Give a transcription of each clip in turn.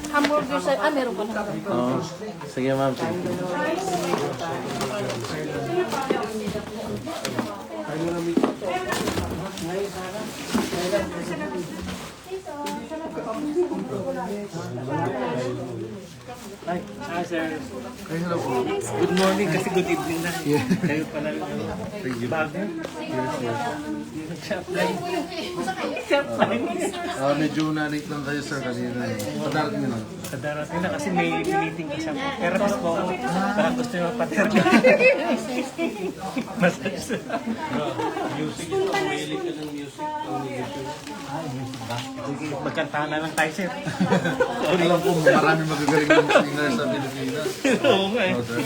Hamburger sa... Ah, meron pa na. Oo. Sige, ma'am. Hi, sir. Ay, hello po. Good morning kasi good evening na. Kayo pala yung bago. Medyo na-late lang kayo, sir, kanina. Padarating nyo lang. Kadarating na kasi may meeting kasi ako. Pero po, parang gusto nyo paterga. Massage sir. Music ito, mahilig ka ng music. Magkantahan na lang tayo, sir. Alam po, marami magagaling ng singer sa Pilipinas. Oo nga eh. Oh, sir.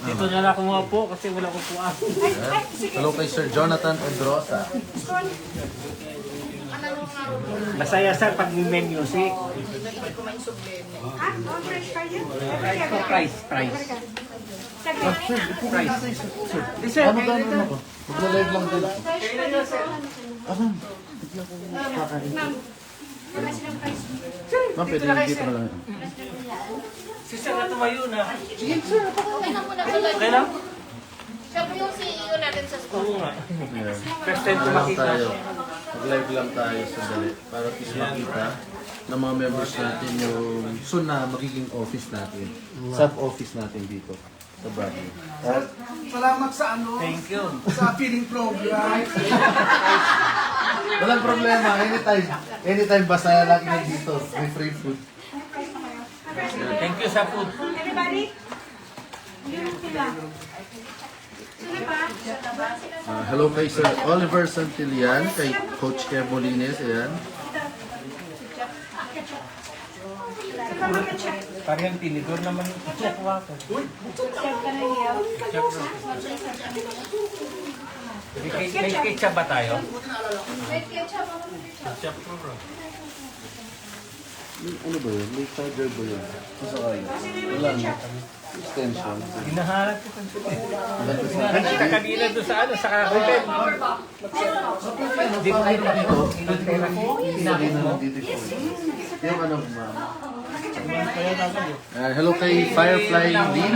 Dito na lang kumuha po kasi wala ko po ako. Hello kay Sir Jonathan Pedrosa. Masaya sir pag may music. Price. Sir, Ano ba naman ako? Magla-live lang din ako. Ma'am, pwede yung dito na lang. si sir na tumayo na. Okay lang? Siya po yung CEO natin sa school. Oo nga. Ayan. First time ko Ano lang makita. tayo? Mag-live lang tayo sandali. Para at least makita ng mga members natin yung soon na magiging office natin. Sub-office natin dito. Sa Baguio. Salamat sa ano, Thank you. sa feeding program. Walang problema. Anytime basta lagi na dito. May free food. Thank you sa food. Everybody? Hello kay Sir Oliver Santillan, kay Coach Kev Molines. Ayan. Parang tinidor naman yung kuha ko. May ketchup ba tayo? Ketchup program. Ano ba yun? May charger ba yun? Masakay. Wala na. Extension. Hinahanap ko kung hinahanap kita kanina doon sa ano, sa hotel. Di ba ito dito? Hindi na nandito po. Yung ano, ma'am. Hello kay Firefly Lin.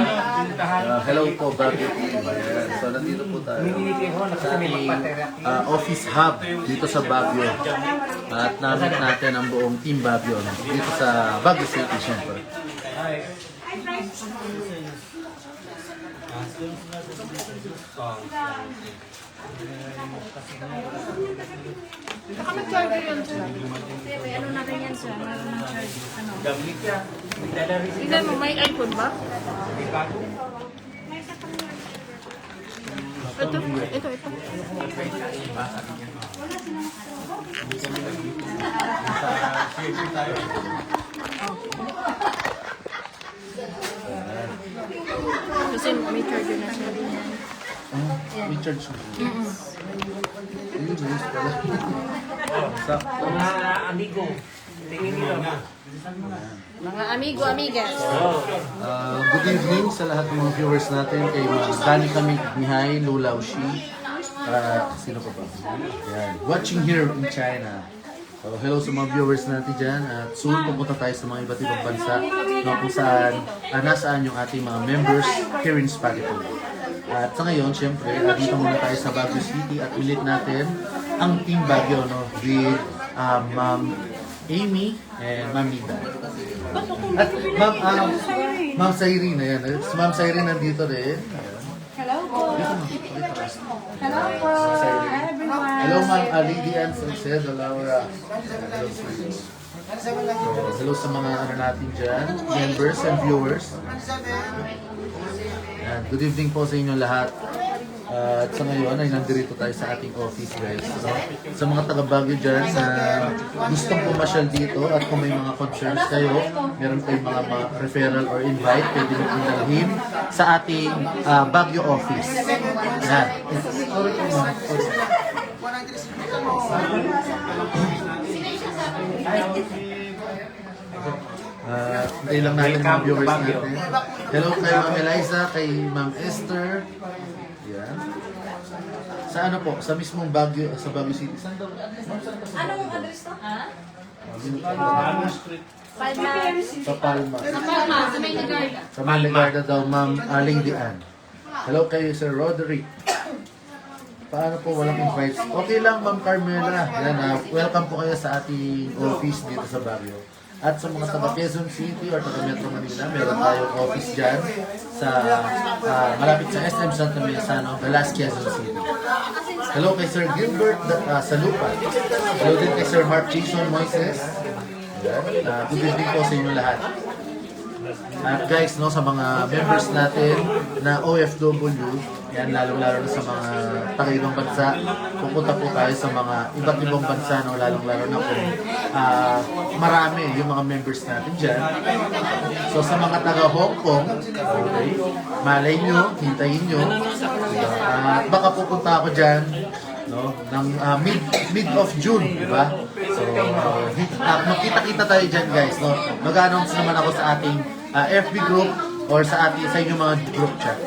Hello po, Baguio Team. Ayan. So, nandito po tayo sa ating office hub dito sa Baguio. At namit natin ang buong Team Baguio dito sa Baguio City, syempre. Baka mag-charger yun, sir. May ano na rin yan, sir. Meron ng charge. Ano? Gamit ka. May dala rin. Tingnan mo, may iPhone ba? May bago. Ito. Kasi may charger na siya. May charge mo. Ayun, ayos pala. Sakto. Mga amigo. Tingin nyo. Mga amigas. Good evening sa lahat ng mga viewers natin. Kay Danica Mihay, Lula Ushi. Sino pa ba? Yan. Watching here in China. So, hello sa mga viewers natin dyan. At soon pupunta tayo sa mga iba't ibang bansa na kung saan, nasaan yung ating mga members here in Spaghetti. At sa ngayon, syempre, dito muna tayo sa Baguio City at ulit natin ang Team Baguio, no? With Ma'am Amy and Ma'am Nida. At Ma'am Cyrene, ayan. Si Ma'am Cyrene nandito rin. Hello po. Hello po, everyone. Hello Ma'am Lady Ann Salcedo, Laura. Hello sa inyo. Hello sa mga ano natin dyan, members and viewers. Ayan, good evening po sa inyo lahat. At sa ngayon ay nandito tayo sa ating office, guys. So, sa mga taga-Baguio dyan na gustong pumasyal dito at kung may mga concerns kayo, meron kayong mga referral or invite, pwede nyo pinalhin sa ating Baguio office. Ayan. Hintayin lang natin mga Welcome to viewers Baguio. natin. Hello kay Ma'am Eliza, kay Ma'am Esther. Yan. Sa ano po? Sa mismong Baguio, sa Baguio City. Saan daw? Anong address to? Ha? Sa Palma. Sa Palma, sa may Ligarda. Sa Maligarda daw, Ma'am Aling Dian. Hello kay Sir Roderick. Paano po walang invites? Okay lang, Ma'am Carmela. Yan, welcome po kayo sa ating office dito sa Baguio. At sa mga taga Quezon City or taga Metro Manila, meron tayong office dyan sa malapit sa SM Santa Mesa, no? Velas, Quezon City. Hello kay Sir Gilbert Salupa. Hello din kay Sir Mark Jason Moises. Yan. Good evening po sa inyo lahat. At guys, no, sa mga members natin na OFW, yan, lalo-lalo na sa mga taga-ibang bansa, pupunta po tayo sa mga iba't ibang bansa, no, lalong-lalo na po. Marami yung mga members natin dyan. So sa mga taga-Hong Kong, okay, malay nyo, hintayin nyo. At baka pupunta ako dyan, no, ng mid of June, di ba? So, magkita-kita tayo dyan, guys, no. Mag-announce naman ako sa ating FB group or sa inyong mga group chat.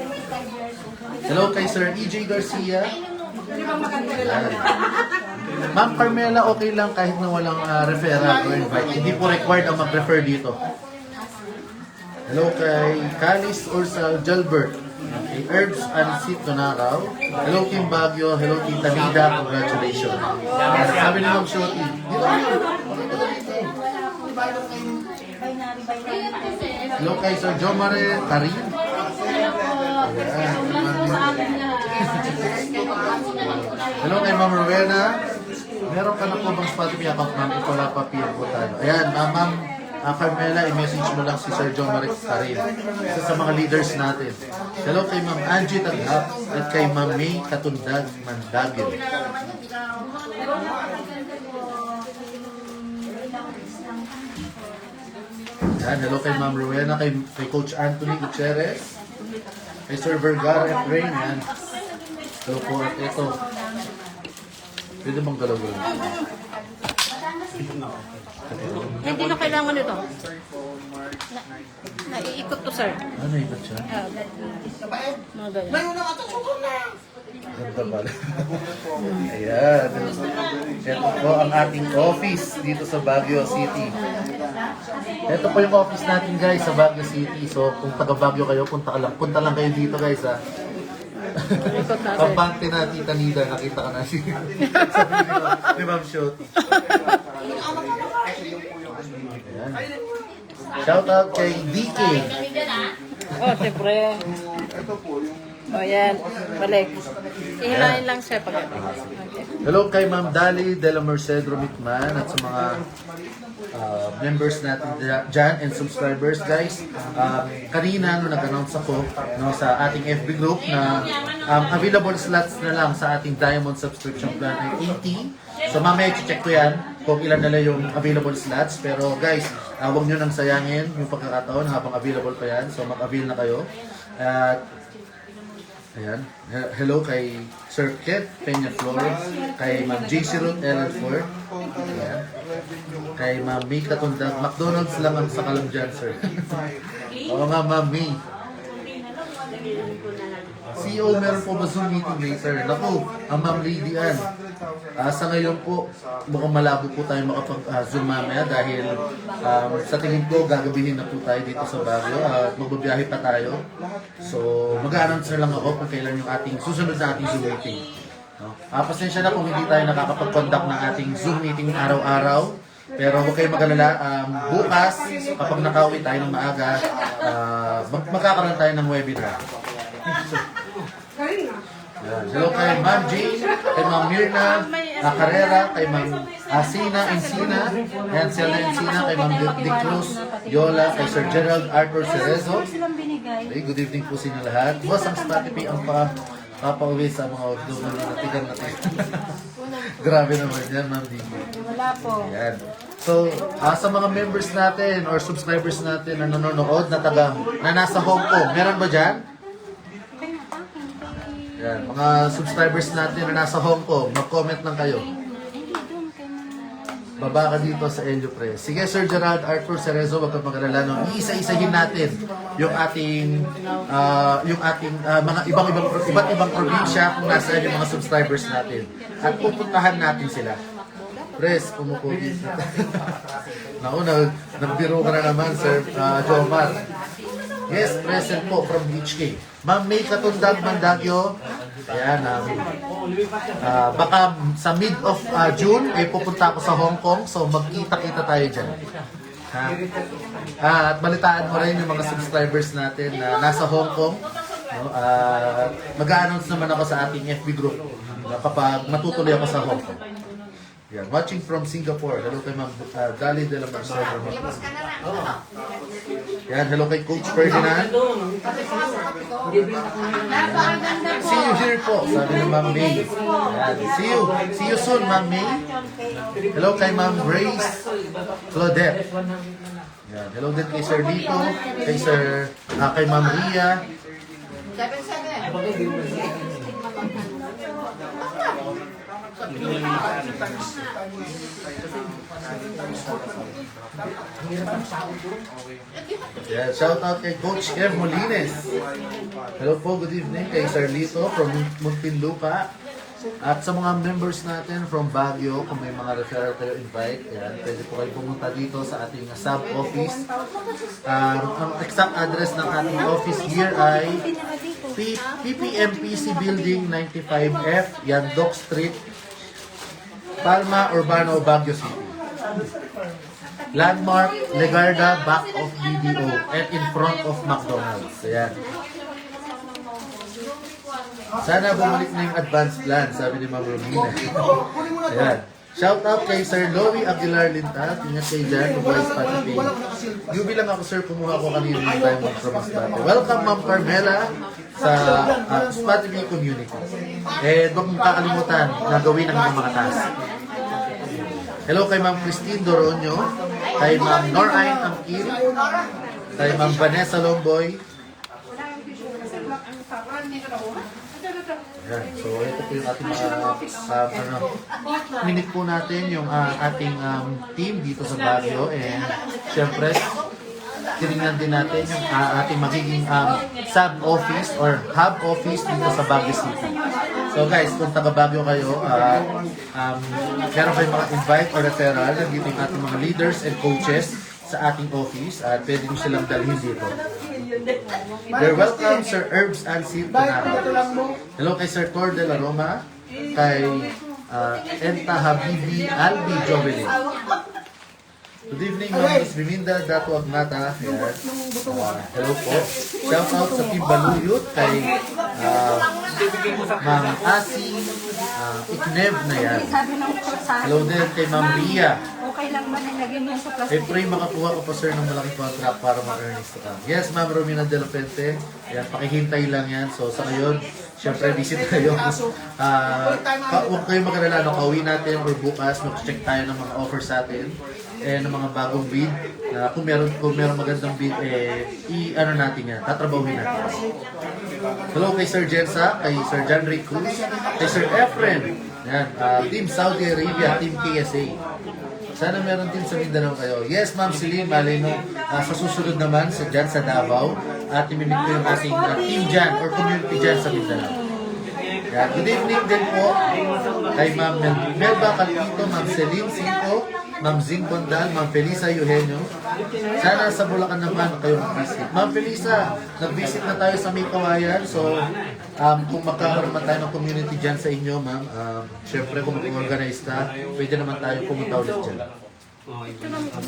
Hello kay Sir EJ Garcia. Ma'am Carmela, okay lang kahit na walang referral or invite. Hindi po required ang mag-refer dito. Hello kay Calis Ursal Jalbert. Kay Herbs Ansit Donaraw. Hello Team Baguio. Hello Team Tanida. Congratulations. Sabi ni Ma'am Shoti. Hello kay Sir Jomare Karin. Hello kay Ma'am Rowena. Meron ka na po bang Spotify account, ma'am? Ito lang pa PM po tayo. Ayan, Ma'am Carmela, i-message mo lang si Sir John Marek Karin. Isa sa mga leaders natin. Hello kay Ma'am Angie Taghap at kay Ma'am May Katundag Mandagil. Yan, hello kay Ma'am Rowena, kay Coach Anthony Gutierrez, kay Sir Vergara Efrain, yan. Hello po, at ito. Pwede bang galaw-galaw? Hindi na kailangan ito. Naiikot to, sir. Ano ikot siya? Mga ganyan. Ganda pala. Ayan. Ito po ang ating office dito sa Baguio City. Ito po yung office natin guys sa Baguio City. So kung taga Baguio kayo, punta lang kayo dito guys ha. Kampante na Tita Nida, nakita ka na siya. Ni Ma'am Shoti. Ayan. Shout out kay DK. Oh, siyempre. O yan, balik. Ihilahin lang siya pag Hello kay Ma'am Dali de la Merced Romitman at sa mga members natin dyan and subscribers guys. Kanina no, nag-announce ako no, sa ating FB group na available slots na lang sa ating Diamond subscription plan ay 80. So mamaya i-check ko yan kung ilan na lang yung available slots. Pero guys, huwag nyo nang sayangin yung pagkakataon habang available pa yan. So mag-avail na kayo. At ayan. Hello kay Sir Ket Peña Flores, kay Ma'am JC Ruth Ellen Ford, ayan. Kay Ma'am May Katundag. McDonald's lang ang sakalam dyan, sir. Oo nga, Ma'am May. CEO, meron po ba Zoom meeting later? Naku, ang Ma'am Lady Ann. Sa ngayon po, mukhang malabo po tayo makapag-Zoom mamaya dahil sa tingin ko, gagabihin na po tayo dito sa Baguio at magbabiyahe pa tayo. So, mag-announce na lang ako kung kailan yung ating susunod na ating Zoom meeting. No? Pasensya na kung hindi tayo nakakapag-conduct ng ating Zoom meeting araw-araw. Pero huwag kayo mag-alala, bukas, kapag nakauwi tayo ng maaga, magkakaroon tayo ng webinar. Hello kay Ma'am Jane, kay Ma'am Mirna Carrera, kay Ma'am Sina Encina, yan Sina Encina, kay Ma'am Dick Cruz, Yola, kay Sir Gerald Arthur Cerezo. Okay, good evening po sa inyo lahat. Boss, ang Spotify ang papauwi sa mga OFW na natigan natin. Grabe naman yan, Ma'am Digi. Wala po. Yan. So, sa mga members natin or subscribers natin na nanonood na nasa Hong Kong, meron ba dyan? Yan, mga subscribers natin na nasa Hong Kong, mag-comment lang kayo. baba ka dito sa Elio Press. Sige, Sir Gerald Arthur Cerezo, wag kang mag-alala. No? Iisa-isahin natin yung ating mga iba't ibang probinsya kung nasaan yung mga subscribers natin. At pupuntahan natin sila. Pres, umukulit na. Naku, nagbiro ka na naman, Sir Jomar. Yes, present po from HK. Ma'am May Katundang Mandagyo. Ayan, baka sa mid of June, pupunta ako sa Hong Kong. So, magkita-kita tayo dyan. Ha? At balitaan mo rin yung mga subscribers natin na nasa Hong Kong. No? Mag-a-announce naman ako sa ating FB group kapag matutuloy ako sa Hong Kong. Yan. Watching from Singapore. Hello kay Ma'am Dali de la Marcel. Yan. Hello kay Coach Ferdinand. See you here po. Sabi ni Ma'am May. Yan. See you soon, Ma'am May. Hello kay Ma'am Grace Claudette. Yan. Hello din kay Sir Lito, kay Ma'am Ria. 7-7. Yeah, shout out kay Coach Kev Molines. Hello po, good evening kay Sir Lito from Muntinlupa. At sa mga members natin from Baguio, kung may mga referral kayo invite, yan, pwede po kayo pumunta dito sa ating sub-office. Ang exact address ng ating office here ay PPMPC Building 95F, Yandok Street, Palma, Urbano, Baguio City. Landmark, Legarda, back of BDO, and in front of McDonald's. Ayan. Sana bumalik na yung advanced plan, sabi ni Ma'am Romina. Ayan. Shout out kay Sir Louie Aguilar Lintat. Ingat kayo dyan, Dubai Spotify. Yubi lang ako, sir, kumuha ko kanina yung time from Spotify. Welcome, Ma'am Carmela, sa Spotify community. Eh, huwag mong kakalimutan na gawin ang mga task. Hello kay Ma'am Christine Doronyo, kay Ma'am Norain Amkil, kay Ma'am Vanessa Lomboy. Yan. So, ito po yung ating minute po natin yung ating team dito sa Baguio. And, syempre, tinignan din natin yung ating magiging sub-office or hub office dito sa Baguio City. So guys, kung taga Baguio kayo, meron kayong mga invite or referral, nandito yung ating mga leaders and coaches sa ating office at pwede nyo silang dalhin dito. You're welcome, Sir Herbs Ansip Tanaro. Hello kay Sir Tor de la Roma, kay Enta Habibi Albi Jovelin. Good evening, Ma'am Miss Biminda Dato Agnata. Hello po. Shout out sa Team Baluyot kay Ma'am Asi Iknev na yan. Hello din kay Ma'am Ria. Okay lang ba na lagyan mo sa plastic? Pray makakuha ko pa, sir, ng malaking contract para ma-earnings ka. Yes, Ma'am Romina De La Pente. Yan, pakihintay lang yan. So, sa ngayon, syempre, visit tayo. Huwag kayong mag-alala, kauwi natin or bukas, mag-check tayo ng mga offers sa atin ng mga bagong bid. Kung meron magandang bid, i-ano natin yan, tatrabahuin natin. Hello kay Sir Jensa, kay Sir John Ray Cruz, kay Sir Efren. Yan, Team Saudi Arabia, Team KSA. Sana meron din sa Mindanao kayo. Yes, Ma'am Celine Malino. Sa susunod naman, dyan sa Davao, at imimit ko yung ating team dyan or community dyan sa Mindanao. Yeah, good evening din po kay Ma'am Melba Calvito, Ma'am Celine Cinco, Ma'am Zing Bondal, Ma'am Felisa Eugenio. Sana sa Bulacan naman kayo mag-visit. Ma'am Felisa, nag-visit na tayo sa May Kawayan. So, kung magkakaroon tayo ng community dyan sa inyo, ma'am, syempre kung mag-organize ka, pwede naman tayo pumunta ulit dyan.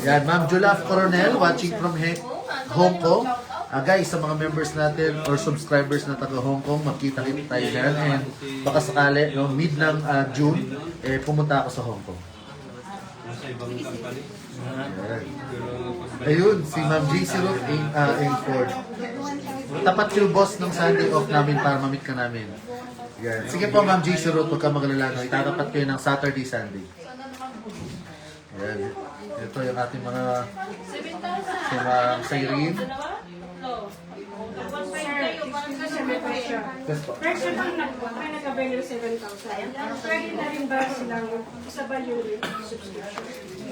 Yan, Ma'am Julaf Coronel, watching from Hong Kong. Guys, sa mga members natin or subscribers na taga Hong Kong, makita-kita tayo dyan. And baka sakali, no, mid ng June, pumunta ako sa Hong Kong. Ayun, si Ma'am JC Ruth in Ford. Tapat yung boss ng Sunday off namin para mamit ka namin. Yan. Sige po, Ma'am JC Ruth, huwag ka magalala. No? Itatapat kayo ng Saturday, Sunday. Yan. Ito yung ating mga si Ma'am Cyrene. Yes po. First yung tayo nag-avail ng 7,000. Pwede na rin ba silang isabal yung subscription?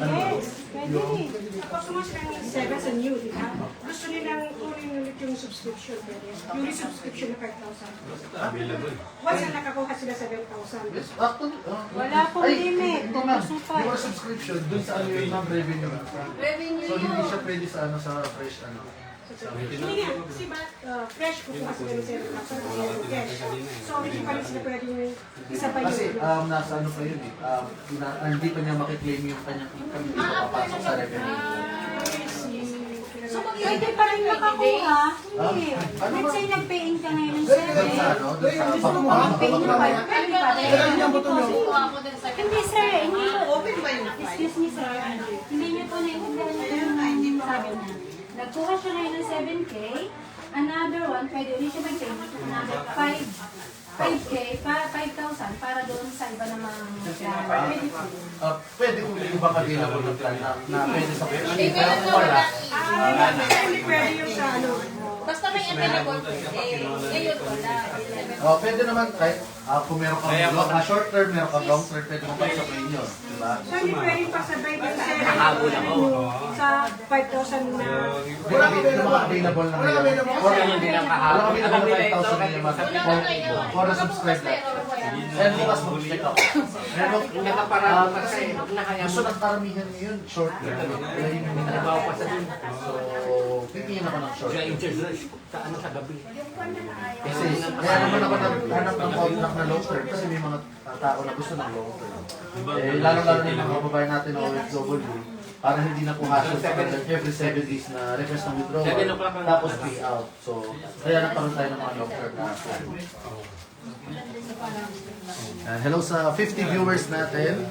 Yes, pwede. Kapag sumas lang yung 7 sa new, di ba? Gusto nilang kunin ulit yung subscription. Pwede. Yung subscription na 5,000. Once na nakakuha sila 7,000. Yes, actually, Wala pong limit. Ito ma'am, your subscription, dun sa ano yun ma'am, revenue. Revenue So hindi yun. siya pwede sa ano, sa fresh ano. Hindi nga, kasi ba, fresh kukuha sila ng 7,000. Cash. So, hindi pa rin sila pwedeng isabay Kasi yung nasa ano pa yun eh, hindi pa niya makiklaim yung kanyang income, hindi pa papasok sa revenue. So, Pwede pa rin makakuha. Hindi. Let's say nag-pay-in ka ngayon ng Dun sa 7. ano, dun sa Gusto mo mag-pay-in ka pa. Pwede pa rin. kuha ko din sa Hindi sir, hindi ko. Open ba yung Excuse me sir. Hindi niyo po naiintindihan yung sabi niya. Nagkuha siya ngayon ng 7K. Another one, pwede ulit siya mag-pay. Another 5K, 5,000 para doon sa iba namang plan. Pwede po. Pwede kung yung ibang available na plan na pwede sa fresh. Hindi, Pero meron kung na wala, wala. Hindi pwede yung sa ano. Basta may available pwede. Ngayon wala. pwede naman kahit kung meron kang short term, meron kang long term, pwede mo pagsabayin yun. Diba? So, hindi pwede pasabay yung 7 sa 5,000 na. Wala yung mga available na ngayon. Or hindi lang wala kami na 5,000 na yung for the subscribe lang. And bukas mag-check ako. Pero gusto ng karamihan ngayon, short term. Kaya yung minanabaw pa sa din. So, pipiliin ako ng short term. Kasi, kaya naman ako naghanap ng contract na long term kasi may mga tao na gusto ng long term. Lalo-lalo na yung mga kababayan natin na OFW, para hindi na po hassle sa every 7 days na request ng withdrawal, tapos pay out. So, kaya nagkaroon tayo ng mga long term na plan. Hello sa 50 viewers natin.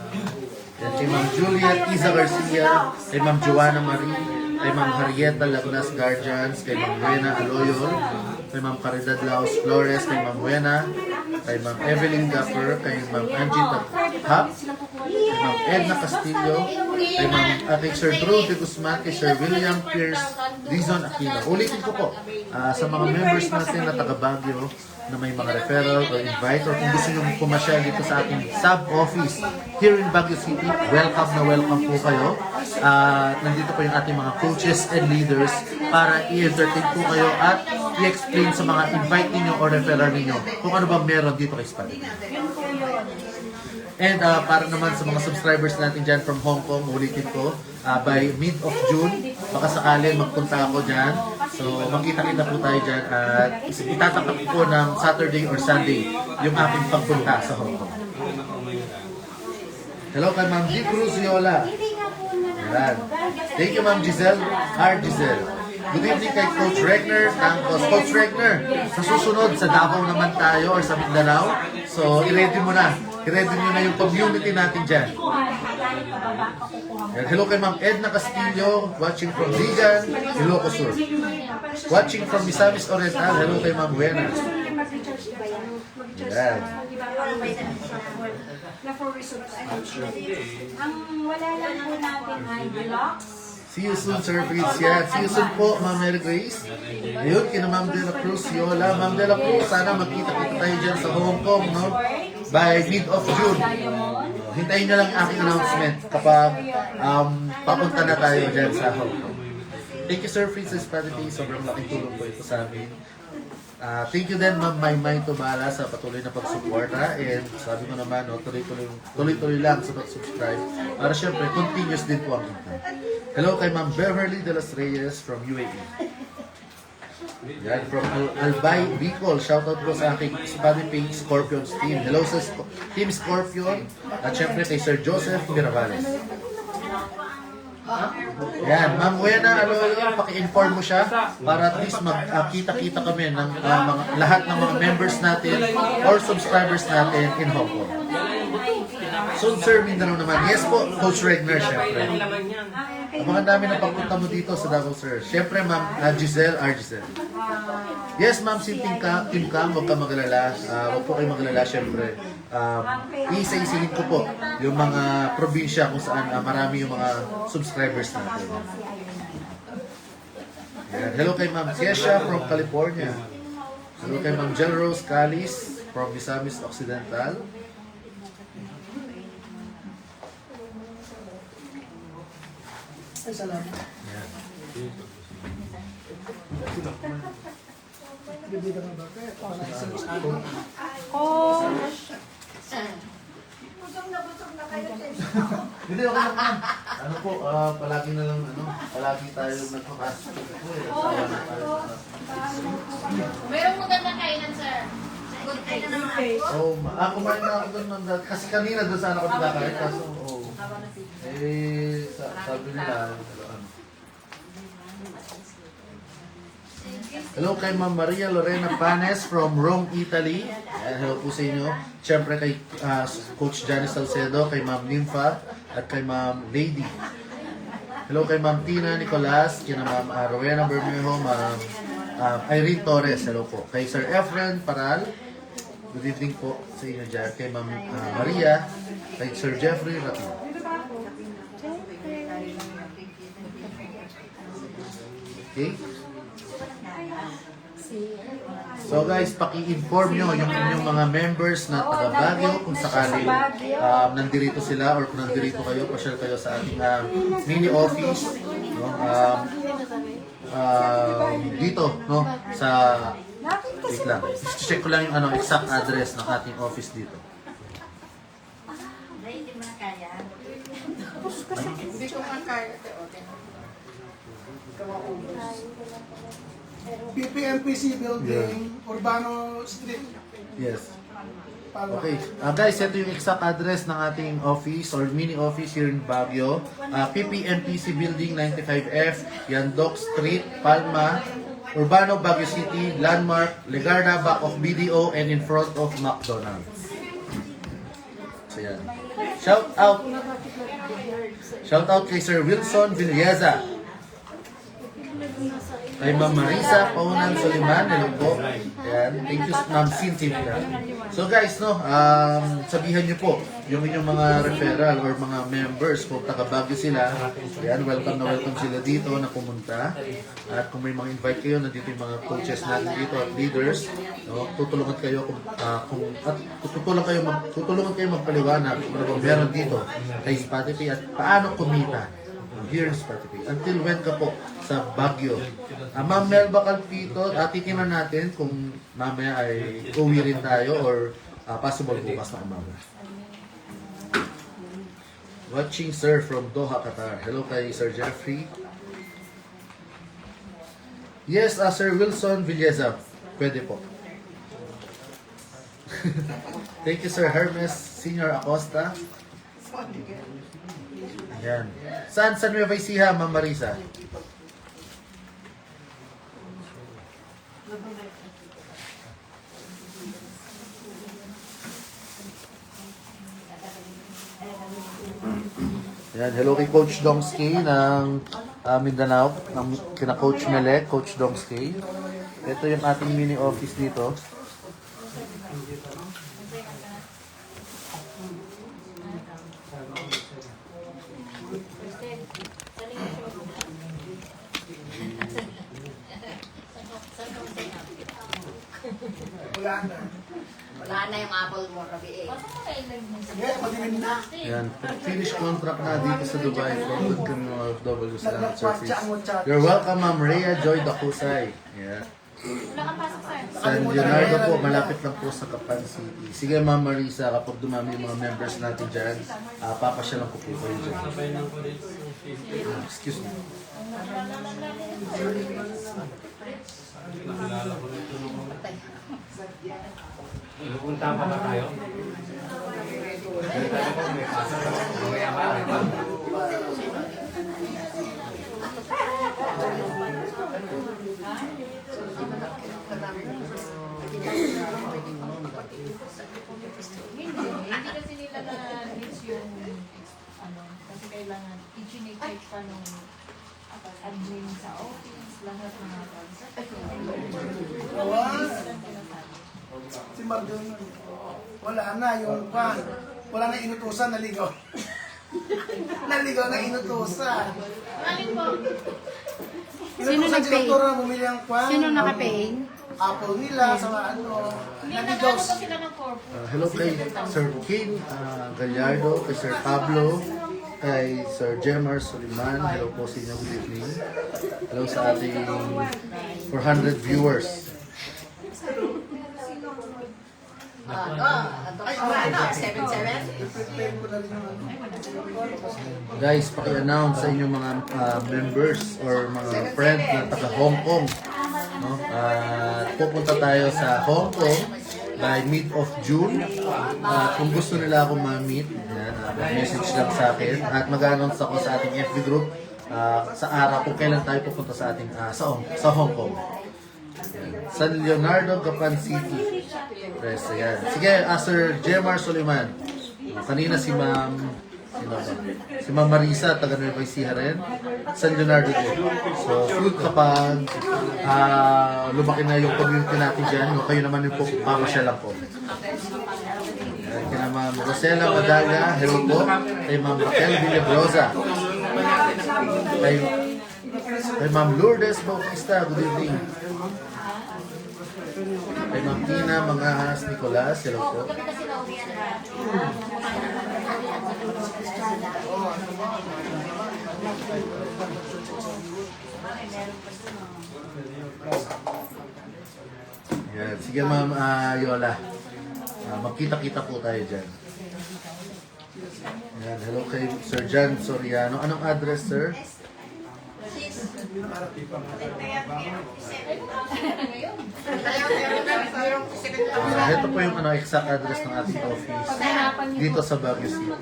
Yan kay Ma'am Juliet Iza Garcia, kay Ma'am Joanna Marie, kay Ma'am Harrieta Lagnas Guardians, kay Ma'am Buena Aloyon, kay Ma'am Caridad Laos Flores, kay Ma'am Buena, kay Ma'am Evelyn Gapper, kay Ma'am Angie Hap, kay Ma'am Edna Castillo, kay kay Sir Drew de Guzman, kay Sir William Pierce, Dizon Aquino. Ulitin ko po, sa mga members natin na taga Baguio, na may mga referral or invite or kung gusto nyo pumasyal dito sa ating sub-office here in Baguio City, welcome po kayo. Nandito po yung ating mga coaches and leaders para i-entertain po kayo at i-explain sa mga invite ninyo or referral ninyo kung ano ba meron dito kay Spanish. And para naman sa mga subscribers natin dyan from Hong Kong, ulitin ko, by mid of June, baka sakali magpunta ako dyan. So magkita-kita po tayo dyan at itatapak po ng Saturday or Sunday yung aking pagpunta sa Hong Kong. Hello kay Ma'am G. Cruz Yola. Ayan. Thank you Ma'am Giselle, R. Giselle. Good evening kay Coach Regner. Coach Regner, sa susunod, sa Davao naman tayo or sa Mindanao. So, i-ready mo na. I-ready nyo na yung community natin dyan. And hello kay Ma'am Edna Castillo, watching from Ligan, Ilocos Sur. Watching from Misamis Oriental, hello kay Ma'am Buena. Yan. Ang wala lang po natin ay blocks. See you soon, Sir Fritz. Yan. See you soon po, Ma'am Mary Grace. Ayun, kina Ma'am De La Cruz, Yola. Ma'am De La Cruz, sana magkita-kita tayo dyan sa Hong Kong, no? By mid of June. Hintayin nyo lang aking announcement kapag papunta na tayo dyan sa Hong Kong. Thank you, Sir Fritz Espadete. Sobrang laking tulong po ito sa amin. Thank you din, Ma'am Maymay Tubala, sa patuloy na pagsuporta. And sabi ko naman, no, tuloy-tuloy lang sa pag-subscribe. Para syempre, continuous din po ang kita. Hello kay Ma'am Beverly De Los Reyes from UAE. Yan, from Albay Bicol. Shoutout po sa aking Spanish Page Scorpions team. Hello sa Team Scorpion. At syempre kay Sir Joseph Miravales. Yan, Ma'am Buena, paki-inform mo siya para at least magkita-kita kami ng lahat ng mga members natin or subscribers natin in Hong Kong. So, Sir Mindanao naman. Yes po, Coach Regner, syempre. Abangan namin ang pagpunta mo dito sa Davao, sir. Syempre, Ma'am Giselle, R. Giselle. Yes, Ma'am Team Cam, huwag ka magalala. Huwag po kayo magalala, syempre. Isa-isingin ko po yung mga probinsya kung saan marami yung mga subscribers natin. Yan. Hello kay Ma'am Ciesha from California. Hello kay Ma'am Jel Rose Calis from Misamis Occidental. Ay, salamat. Yan. Bibigyan ka ba? Kaya para isang ano. Hindi, okay lang ma'am. Ano po, palagi na lang, palagi tayong nagpapasok po eh. Tawa na tayo. Mayroong magandang kainan, sir. Good kainan naman. Kumain na ako doon ng dati. Kasi kanina doon sana ako nagkakain. Kaso, sabi nila, hello kay Ma'am Maria Lorena Panes from Rome, Italy. Hello po sa inyo. Siyempre kay Coach Janice Salcedo, kay Ma'am Nympha, at kay Ma'am Lady. Hello kay Ma'am Tina Nicolas, kay Ma'am Rowena Bermejo, Ma'am Irene Torres. Hello po. Kay Sir Efren Paral. Good evening po sa inyo dyan. Kay Ma'am Maria, kay Sir Jeffrey Ratin. Okay? So guys, paki-inform nyo yung inyong mga members na taga Baguio kung sakali nandirito sila or kung nandirito kayo, pasyal kayo sa ating mini office dito, no, sa wait lang, check ko lang yung exact address ng ating office dito. Hindi mo na kaya. Hindi ko makaya. PPMPC Building, Urbano Street. Yes. Palo. Okay. Guys, ito yung exact address ng ating office or mini office here in Baguio. PPMPC Building 95F, Yandok Street, Palma, Urbano, Baguio City, Landmark, Legarda, back of BDO, and in front of McDonald's. So yan. Shout out kay Sir Wilson Villeza. Kay Ma'am Marisa Paunan Soliman, hello po. Ayan, thank you Ma'am Cynthia. So guys, no, sabihan niyo po yung inyong mga referral or mga members kung taga Baguio sila. Ayan, welcome na welcome sila dito na pumunta. At kung may mga invite kayo, nandito yung mga coaches natin dito at leaders. No, tutulungan kayo tutulungan kayo magpaliwanag kung ano bang meron dito kay Spotify at paano kumita here in Spotify. Until when ka po sa Baguio. Ma'am Melba Calpito, titingnan natin kung mamaya ay uwi rin tayo or possible bukas na umaga. Watching sir from Doha, Qatar. Hello kay Sir Jeffrey. Yes, Sir Wilson Villeza. Pwede po. Thank you Sir Hermes Senior Acosta. Ayan. Saan Nueva Ecija, Ma'am Marisa? Ayan, hello kay Coach Dongski ng Mindanao, ng kina-Coach Melek, Coach Dongski. Ito yung ating mini office dito. Wala na yung apple mo, Rabi. Yeah, madilim na. Ayan, finish contract na dito sa Dubai from Good Criminal FW Salamat Service. Nagpatsa. You're welcome, Ma'am Rhea Joy Dakusay. Yeah. Wala kang pasok, sir. San Leonardo po, malapit lang po sa Capan City. Sige Ma'am Marisa, kapag dumami yung mga members natin dyan, papasyalan ko po kayo dyan. Excuse me. Pupunta pa ba tayo? Hindi kasi nila na-reach yung kasi kailangan i-check pa nung admin sa office, lahat mga Si Mardon, wala na yung pan. Wala na inutusan, naligaw. Naligaw na inutusan. Alin po? Inutusan si Doktor na bumili ang pan. Sino naka-paying? apple nila, sa ano, naligaw. Nagano pa sila ng corpo. Hello kay Sir King Gallardo, kay Sir Pablo, kay Sir Jemar Soliman. Hello po sa inyo, good evening. Hello sa ating 400 viewers. Guys, paki-announce sa inyong mga members or mga friends na taga Hong Kong. No? Pupunta tayo sa Hong Kong by mid of June. Kung gusto nila ako ma-meet, message lang sa akin. At mag-announce ako sa ating FB group sa araw kung kailan tayo pupunta sa ating sa Hong Kong. San Leonardo, Gapan City. Yes, ayan. Sige, Sir Jemar Soliman. Kanina si Ma'am Marisa, taga Nueva Ecija rin. San Leonardo din. So, good kapag lumaki na yung community natin dyan. No, kayo naman yung pamasya lang po. Ayan, kina Ma'am Rosela Madaga, hello po. Kay Ma'am Raquel Villabrosa. Kay Ma'am Lourdes Bautista, good evening. Kay Ma'am Tina Mangahas Nicolas, hello po. Yan. Sige Ma'am Yola, magkita-kita po tayo dyan. Yan. Hello kay Sir John Soriano. Anong address, sir? Ito po yung exact address ng ating office dito sa Baguio City.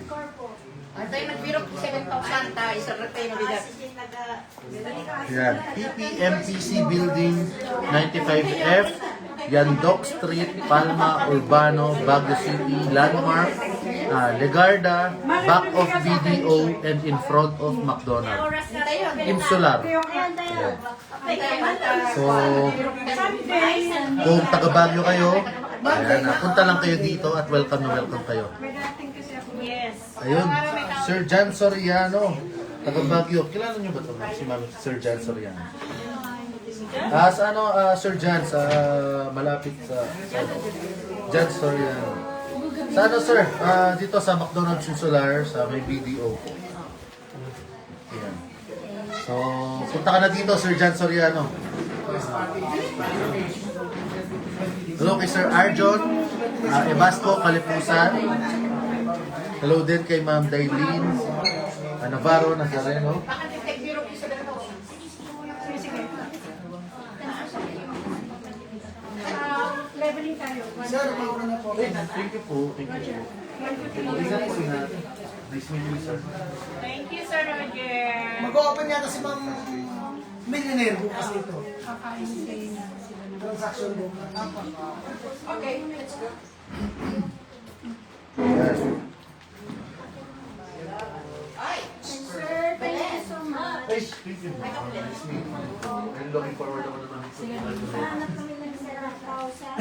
Tayo nagbiro po 7,000 tayo sa ratay na bigat. Yan. PPMPC Building 95F, Yandok Street, Palma, Urbano, Baguio City, Landmark, Legarda, back of BDO, and in front of McDonald's. Insular. Yan. So, kung taga Baguio kayo, ayan, punta lang kayo dito at welcome na welcome kayo. Ayun, Sir John Soriano, taga Baguio. Kilala niyo ba ito, si Ma'am Sir John Soriano? Sa ano, Sir John, sa malapit sa John Soriano. Sa ano, sir? Dito sa McDonald's Insular, sa may BDO po. Ayan. So, punta ka na dito, Sir John Soriano. Hello kay Sir Arjon, Ebasco, Kalipusan. Hello din kay Ma'am Dailin Navarro, Nazareno. Leveling tayo. Sir, mauna na po. Thank you po. Thank you po. Ingat po ingat. Nice meeting you, sir. Thank you, Sir Roger. Mag-open yata si Ma'am Millionaire bukas dito. Transaction bukas. Okay, let's go. Yes. Sir, thank you so much. Hey, thank you. Nice meeting you. I'm looking forward ako naman. Hanap kami ng 7,000.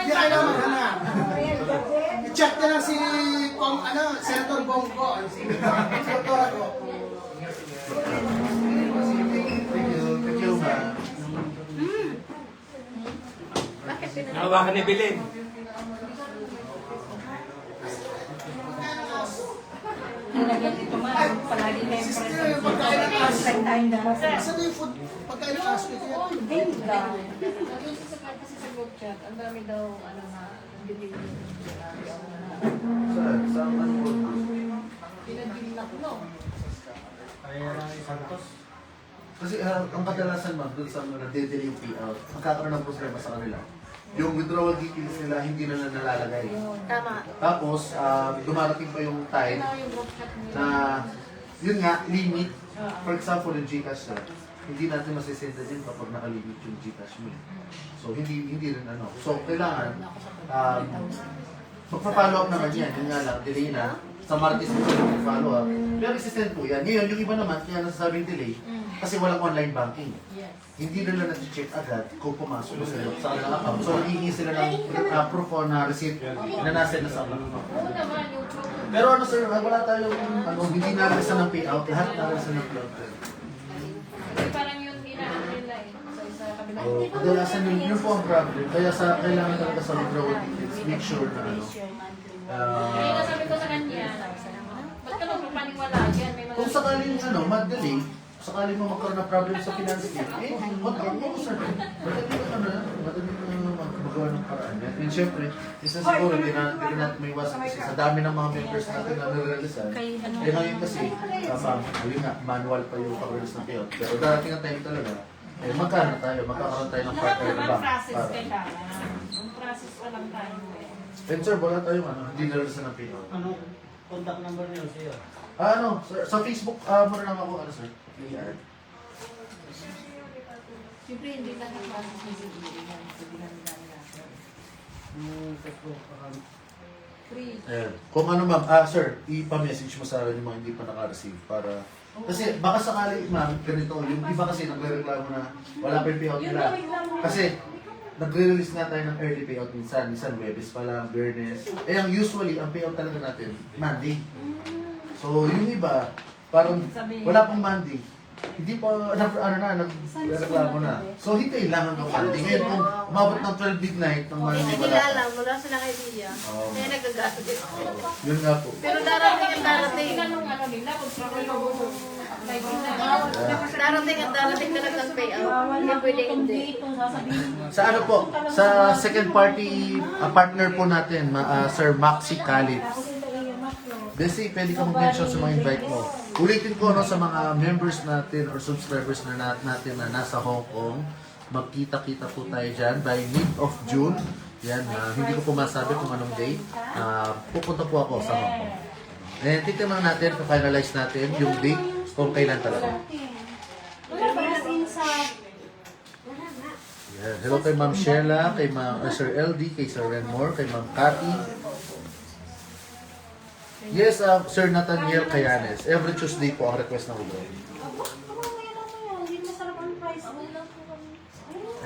Hindi kayo naman hanap. I-chat na lang si Senator Bongo. Senator ako. Thank you, ma'am. Nahawakan ni Belen. Nilagyan ito man, palagi na yung Sister, yung pagkain ng aso. time darating. Saan na yung food? Pagkain ng aso ito yan? Hindi daw. Kasi sa group chat, ang dami daw, bibili. Saan ano po? Pinagbilak, no? Kasi ang kadalasan, ma'am, dun sa mga nade-delay yung payout, magkakaroon ng problema sa kanila. Yung withdrawal details nila, hindi na nalalagay. Tama. Tapos, dumarating pa yung time Yung group chat nila. na, yun nga, limit. For example, yung Gcash na, hindi natin masisenda din kapag nakalimit yung Gcash mo. So, hindi rin ano. So, kailangan, magpa-follow up naman yan. Yun nga lang, delay na. Sa Martes mo yung follow up. Pero isisend po yan. Ngayon, yung iba naman, kaya nasasabing delay, kasi walang online banking. Yes. Hindi nila na-check agad kung pumasok na sila sa kanilang account. So, naghihingi sila ng proof o na receipt na nasa na sa account. Oo naman, yung Pero ano sir, wala tayong, hindi narasa ng payout. Lahat narasa ng cloud. parang yung inaano nila eh. Sa isa Oh, kadalasan yun po ang problem. Kaya kailangan talaga sa withdrawal tickets, make sure na ano. Kaya nga sabi ko sa kanya, ba't ka magpapaniwala yan? May mga... Kung sakaling madali, sakaling mo magkaroon ng problem sa finance team, wag mo sir. Madali na magawa ng paraan. And syempre, isa siguro, hindi na may iwasan kasi sa dami ng mga members natin na nare-realize. Ngayon kasi, yun nga, manual pa yung pag-release ng payout. Pero darating ang time talaga, magkakaroon tayo ng Lahat partner na naman bank. process kailangan. Ang process pa lang tayo eh. And sir, wala tayong hindi nare-release ng payout. Ano? Contact number niyo siya. Sir, sa Facebook, muna lang ako, sir? Siyempre, hindi lang ang process ng CBA. Sabihan nila natin. Free. Ayan. Kung ano ma'am, sir, ipa-message mo sa akin yung mga hindi pa naka-receive para... Kasi baka sakali, ma'am, ganito, yung iba kasi nagre-reklamo na wala pa yung payout nila. Kasi nagre-release nga tayo ng early payout minsan Webes pa lang, Biyernes. Ang usually, ang payout talaga natin, Monday. So yung iba, parang wala pang Monday. Hindi pa, nagreklamo na. So hintayin lang hanggang Monday. Ngayon kung umabot ng 12 midnight ng Monday, Hindi wala nila pa. alam, wala silang idea. Kaya nagagato din ako. Yun nga po. Pero darating ang darating. Anong ano nila, kung apply nila. Darating talagang payout. Hindi pwede hindi. Sa ano po, sa second party partner po natin, Sir Maxi Khalid. Besi, pwede ka mag-mention sa mga invite mo. Ulitin ko sa mga members natin or subscribers natin na nasa Hong Kong, magkita-kita po tayo dyan by mid of June. Yan, hindi ko po masabi kung anong date. Pupunta po ako sa Hong Kong. And titignan natin, finalize natin yung date kung kailan talaga. Yan. Hello kay Ma'am Sheila, kay Ma'am Sir LD, kay Sir Renmore, kay Ma'am Cathy. Yes, Sir Nathaniel Cayanes. Every Tuesday po ang request ng ulo.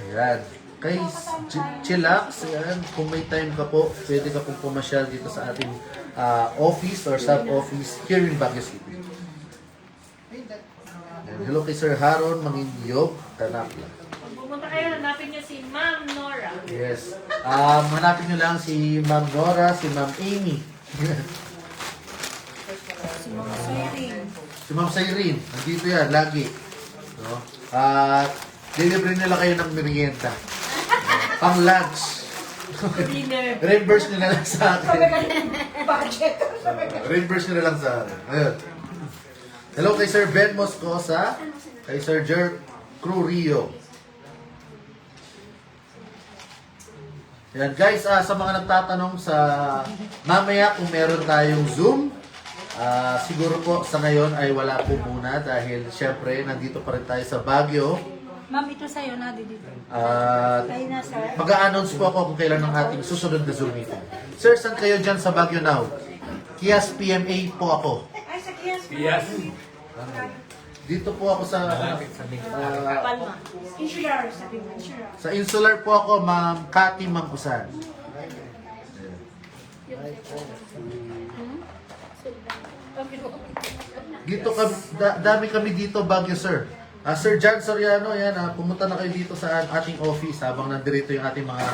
Ayan. Kay Chillax, ayan, kung may time ka po, pwede ka pong pumasyal dito sa ating office or sub-office here in Baguio City. Ayan. Hello kay Sir Haron Manginyog, Tanakla. Pumunta kayo, hanapin niyo si Ma'am Nora. Yes. Hanapin nyo lang si Ma'am Nora, si Ma'am Amy. Si Ma'am Cyrene, nandito yan, lagi. No? At delivery nila kayo ng merienda. Pang lunch. Reimburse nyo na lang sa akin. Reimburse nyo na lang sa akin. Ayun. Hello kay Sir Ben Moscosa, kay Sir Jer Crurio. Yan guys, sa mga nagtatanong sa mamaya kung meron tayong Zoom, siguro po sa ngayon ay wala po muna dahil syempre nandito pa rin tayo sa Baguio. Ma'am, ito sa'yo na dito. Kayo na, sir. Mag-a-announce po ako kung kailan ang ating susunod na Zoom meeting. Sir, saan kayo dyan sa Baguio now? Kias PMA po ako. Ay, sa Kias. Dito po ako sa Palma. Insular, sabi mo, insular. sa Insular po ako, Ma'am Cathy Mangkusan. Dito dami kami dito, Baguio, sir. Sir John Soriano, yan, pumunta na kayo dito sa ating office habang nandito yung ating mga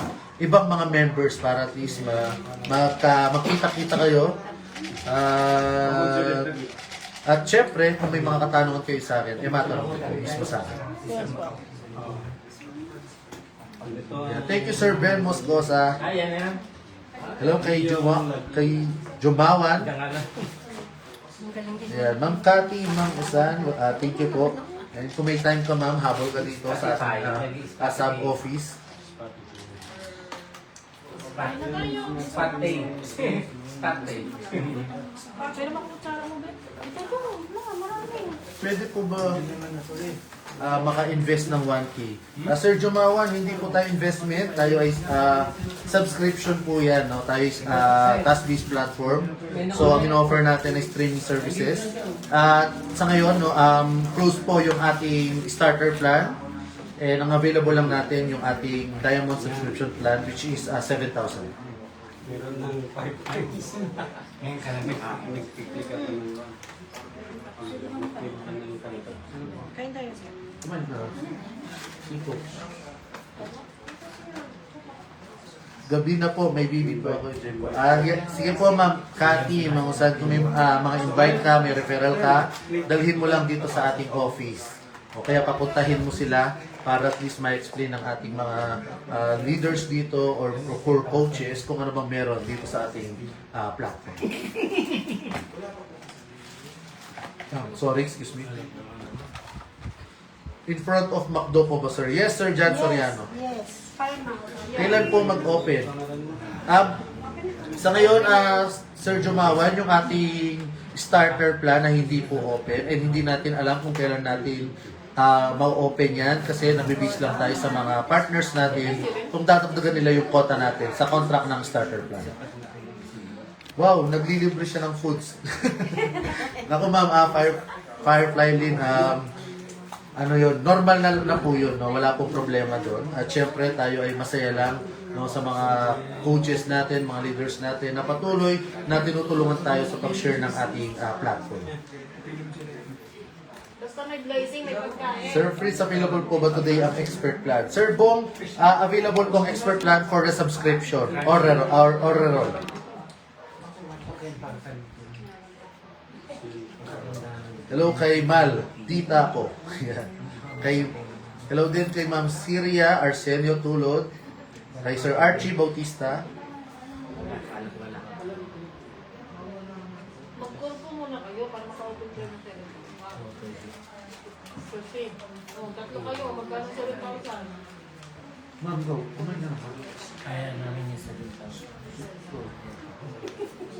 ibang mga members para at least makita-kita kayo. At syempre, kung may mga katanungan kayo sa akin, matanong kayo mismo sa akin. Yeah, thank you, Sir Ben Moscosa. Ayan yan. Hello kay Jumawan. Yeah, Ma'am Cathy, Ma'am Usan, thank you po. And kung may time ka, ma'am, habol ka dito sa ating sub-office. Spot day. Spot day. Pero makutsara mo ba? Ito po, marami. Pwede po ba maka-invest ng 1K? Sir Jumawan, hindi po tayo investment. Tayo ay subscription po yan. No? Tayo ay task-based platform. So, ang in-offer natin ay streaming services. Sa ngayon, no, close po yung ating starter plan. And ang available lang natin yung ating Diamond subscription plan, which is 7,000. Meron ng 5 Ngayon ka na nag-click ka ng Kain tayo, sir. Kumain ka. Siko. Gabi na po, may bibi po ako. Sige po ma'am, Cathy, mangusad kung may mga invite ka, may referral ka, dalhin mo lang dito sa ating office. O kaya papuntahin mo sila para at least ma-explain ng ating mga leaders dito or coaches kung ano bang meron dito sa ating platform. Sorry, excuse me. In front of McDo po ba, sir? Yes, Sir John Soriano. Yes, final. Kailan po mag-open? Sa ngayon, Sir Jumawan, yung ating starter plan na hindi po open and hindi natin alam kung kailan natin ma-open yan kasi nabibis lang tayo sa mga partners natin kung tatagdagan nila yung quota natin sa contract ng starter plan. Wow, naglilibre siya ng foods. Naku ma'am, Firefly Lin, ano yun, normal na po yun, no? Wala pong problema doon. At syempre, tayo ay masaya lang no, sa mga coaches natin, mga leaders natin, na patuloy na tinutulungan tayo sa pag-share ng ating platform. Basta may blazing, may pagkain. Sir Fritz, available po ba today ang expert plan? Sir Bong, available pong expert plan for the subscription or reroll. Hello kay Mal, tita ko. Hello din kay Ma'am Syria Arsenio Tulod, kay Sir Archie Bautista. Mag-kurpo muna kayo para maka-open kayo ng 7,000. Kasi, tatlo kayo, magkano 7,000? Ma'am, go. Kumain na. Kaya namin yung 7,000.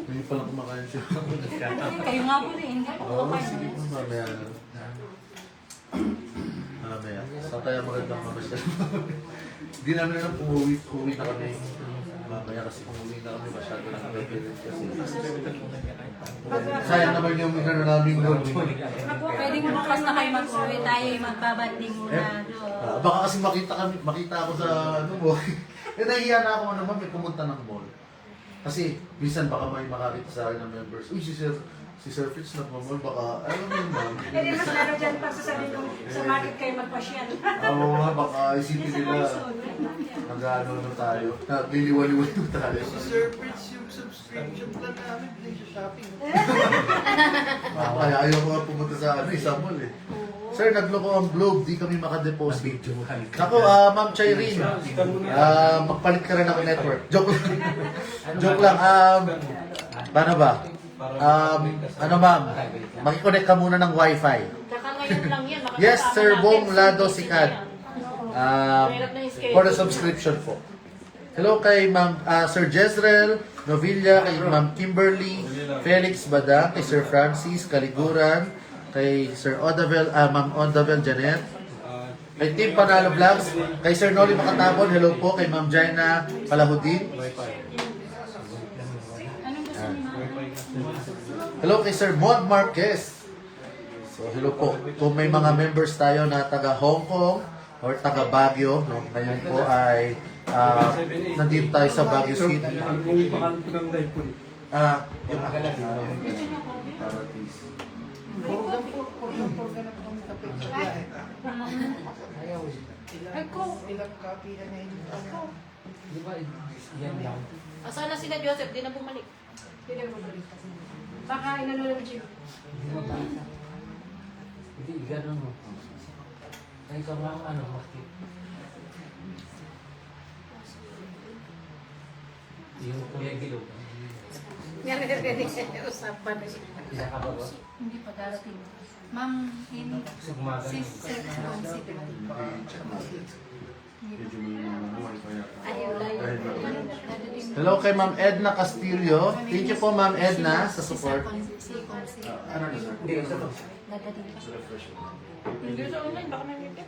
Hindi pa lang kumakain siya. Kayo nga po rin, hindi po Oo, kumain. sige po, mamaya na. Mamaya. Saan kaya magandang mamasyal? Hindi namin alam kung uwi na kami. Mamaya kasi kung uwi na kami, masyado lang ang reference kasi. Sayang naman yung ano namin doon. Pwedeng bukas na kayo mag-uwi, tayo yung magbabanding muna doon. Baka kasi makita ako sa ano mo. Nahiya na ako naman may pumunta ng mall. Kasi minsan baka may makakita sa akin ng members, uy, si Sir Fritz nagmamall, baka, alam mo yun, ma'am. Hindi mas lalo dyan pag sasabihin ko sa market kayo magpasyal. Oo nga, baka isipin nila, nag-ano na tayo, nagliliwaliwal na tayo. Sir Fritz, yung subscription plan namin, please sa shopping. Kaya ayaw ko nga pumunta sa sa mall eh. Sir, nagloko ang Globe, di kami makadeposit. Ako, Ma'am Chaireen, magpalit ka rin ako network. Joke lang. Joke lang. Paano ba? Ano ma'am? Makikonnect ka muna ng wifi. Tsaka ngayon lang yan. Yes, Sir Bong Lado Sikad. Mahirap na yung schedule. For the subscription po. Hello kay Ma'am Sir Jezreel Novilla, kay Ma'am Kimberly, Felix Badang, kay Sir Francis Kaliguran, kay Sir Odavel, Ma'am Odavel Janet, kay Team Panalo Vlogs, kay Sir Noli Makatabon, hello po, kay Ma'am Jaina Palahudin. Hello kay Sir Mod Marquez. So hello po. Kung may mga members tayo na taga Hong Kong or taga Baguio, no, ngayon po ay nandito tayo sa Baguio City. Yung Ilang copy na ngayon. Asan na sila Joseph? Di na bumalik. Hindi mo balik. Baka inano ng jeep. Hindi, gano'n mo. Ay, ka mga ano, bakit? Yung Kuya Gilog. Yan, usapan na siya. Isa ka ba ba? Hindi pa darating. Ma'am, Kasi gumagal. Hello kay Ma'am Edna Castillo. Thank you po Ma'am Edna sa support. Ano na sir? Hindi, isa to. Hindi sa online, baka may ngipin.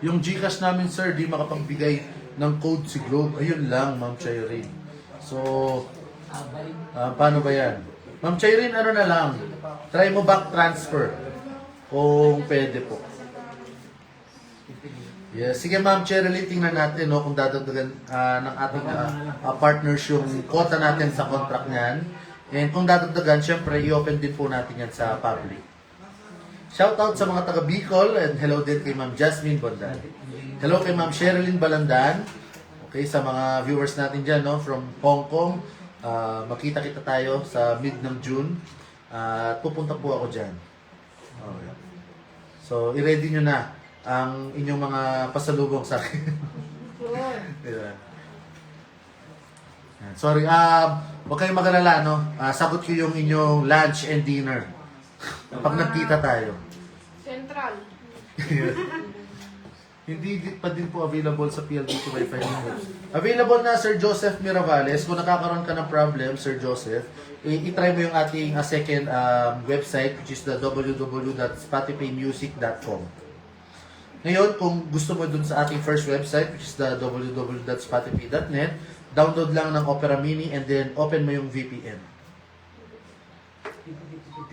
Yung Gcash namin sir, di makapagbigay ng code si Globe. Ayun lang Ma'am Chaireen. So, paano ba yan? Ma'am Chaireen, ano na lang? Try mo back transfer. Kung pwede po. Yes. Sige Ma'am Cheryl, tingnan natin no, kung dadagdagan ng ating partners yung quota natin sa contract niyan. And kung dadagdagan, syempre i-open din po natin yan sa public. Shoutout sa mga taga Bicol and hello din kay Ma'am Jasmine Bondan. Hello kay Ma'am Sherilyn Balandan. Okay, sa mga viewers natin dyan, no, from Hong Kong. Makita-kita tayo sa mid ng June. Pupunta po ako dyan. Okay. So, i-ready nyo na ang inyong mga pasalubong sa akin. Diba? Yan. Sorry, huwag kayong mag-alala, no? Sagot ko yung inyong lunch and dinner. Pag nagkita tayo. Central. Hindi pa din po available sa PLDT Wi-Fi number. Available na Sir Joseph Miravales. Kung nakakaroon ka ng problem, Sir Joseph, i-try mo yung ating second website, which is the www.spotifymusic.com. Ngayon, kung gusto mo dun sa ating first website, which is the www.spotify.net, download lang ng Opera Mini and then open mo yung VPN.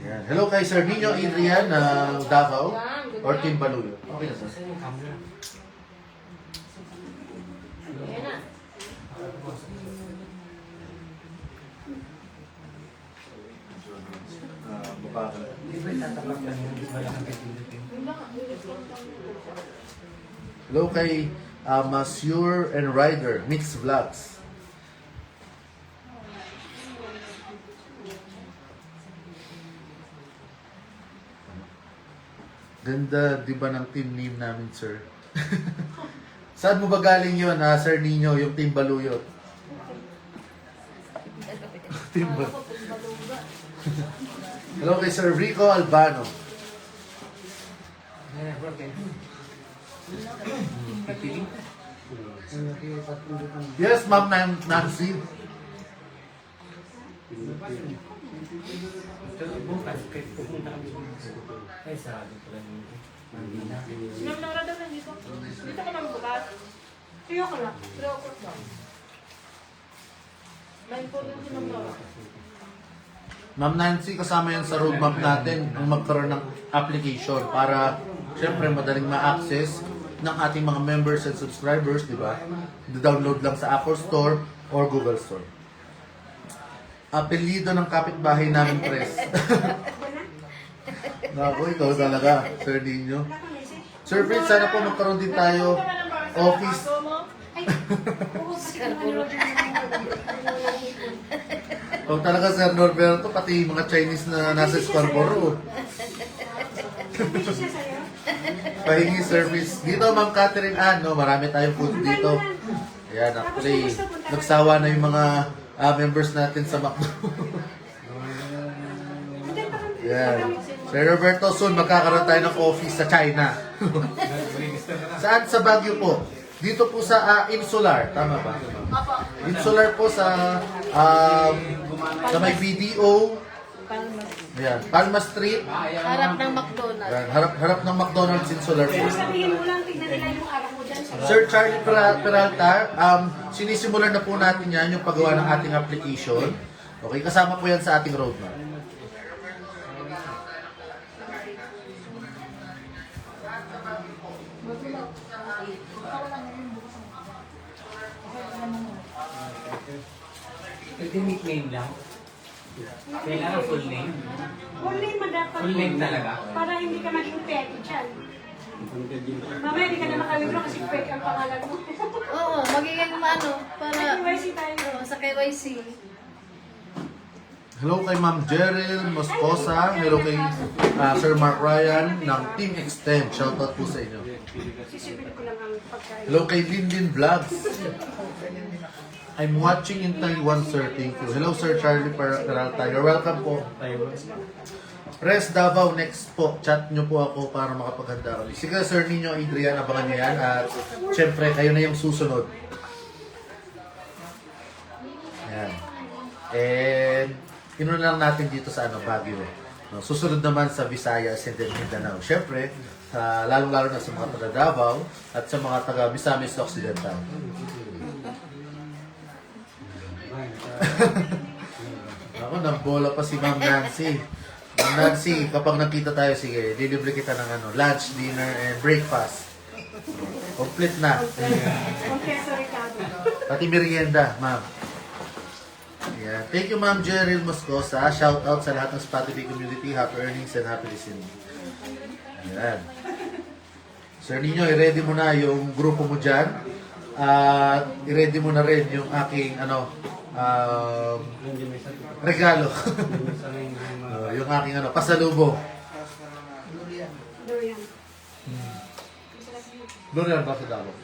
Yan. Hello kay Sir Nino Adrian ng Davao or Team Baluyo. Okay na, sir. Hello kay Masur and Ryder, Mix Vlogs. Ganda, di ba, ng team name namin, sir? Saan mo ba galing yun, Sir Nino, yung Team Baluyot? Team Baluyot. Hello kay Sir Rico Albano. Yes, Ma'am Nancy. Bukas, kahit pupunta kami ay sarado pala yung Mandina. Ma'am Laura daw nandito. Dito ka lang bukas. Tuyo ka lang. 3 o'clock lang. 9 po din si Ma'am Laura. Ma'am Nancy, kasama yan sa roadmap natin ang magkaroon ng application para syempre madaling ma-access ng ating mga members and subscribers, di ba? I-download lang sa Apple Store or Google Store. Apelido ng kapitbahay namin, Pres. Naku, ikaw talaga, Sir Nino. Sir Fritz, sana po magkaroon din tayo office. O talaga, Sir Norberto, pati mga Chinese na nasa Scarborough. Pahingi service. Dito, Ma'am Catherine Ann, no, marami tayong food dito. Ayan, actually, nagsawa na yung mga members natin sa McDo. Ayan. Sir Roberto, soon magkakaroon tayo ng office sa China. Saan? Sa Baguio po. Dito po sa Insular, tama ba? Insular po sa may BDO. Ayan, Palma Street. Harap ng McDonald's. Ayan, harap ng McDonald's Insular po. Sabihin mo lang, tignan nila yung araw mo dyan. Sir Charlie Peralta, sinisimulan na po natin yan yung paggawa ng ating application. Okay, kasama po yan sa ating roadmap. Pwede nickname lang. Kailangan full name. Full name mo dapat. Full name talaga. Para hindi ka maging petty dyan. Mamaya hindi ka na makawithdraw kasi fake ang pangalan mo. Oo, magiging ano, para KYC tayo. sa KYC. Hello kay Ma'am Jeril Moscosa. Hello kay Sir Mark Ryan ng Team Extend. Shoutout po sa inyo. Sisipin ko lang ang pagkain. Hello kay Lindin Vlogs. I'm watching in Taiwan, sir. Thank you. Hello, Sir Charlie Peralta. You're welcome po. Res Davao, next po. Chat nyo po ako para makapaghanda kami. Sige, Sir Nino Adrian, abangan nyo yan. At syempre, kayo na yung susunod. Ayan. And, inunan lang natin dito sa Baguio. No, susunod naman sa Visayas and then Mindanao. Syempre, lalong-lalo na sa mga taga Davao at sa mga taga Misamis Occidental. Ako, nagbola pa si Ma'am Nancy. Ma'am Nancy, kapag nakita tayo, sige, dilibre kita ng lunch, dinner, and breakfast. Complete na. Confesso Ricardo. Pati merienda, ma'am. Yeah. Thank you, Ma'am Jeril Moscosa. Shout out sa lahat ng Spotify community. Happy earnings and happy listening. Ayan. Sir Nino, i-ready mo na yung grupo mo dyan. At i-ready mo na rin yung aking regalo. Yung aking pasalubong. Durian. Durian ba sa Davao?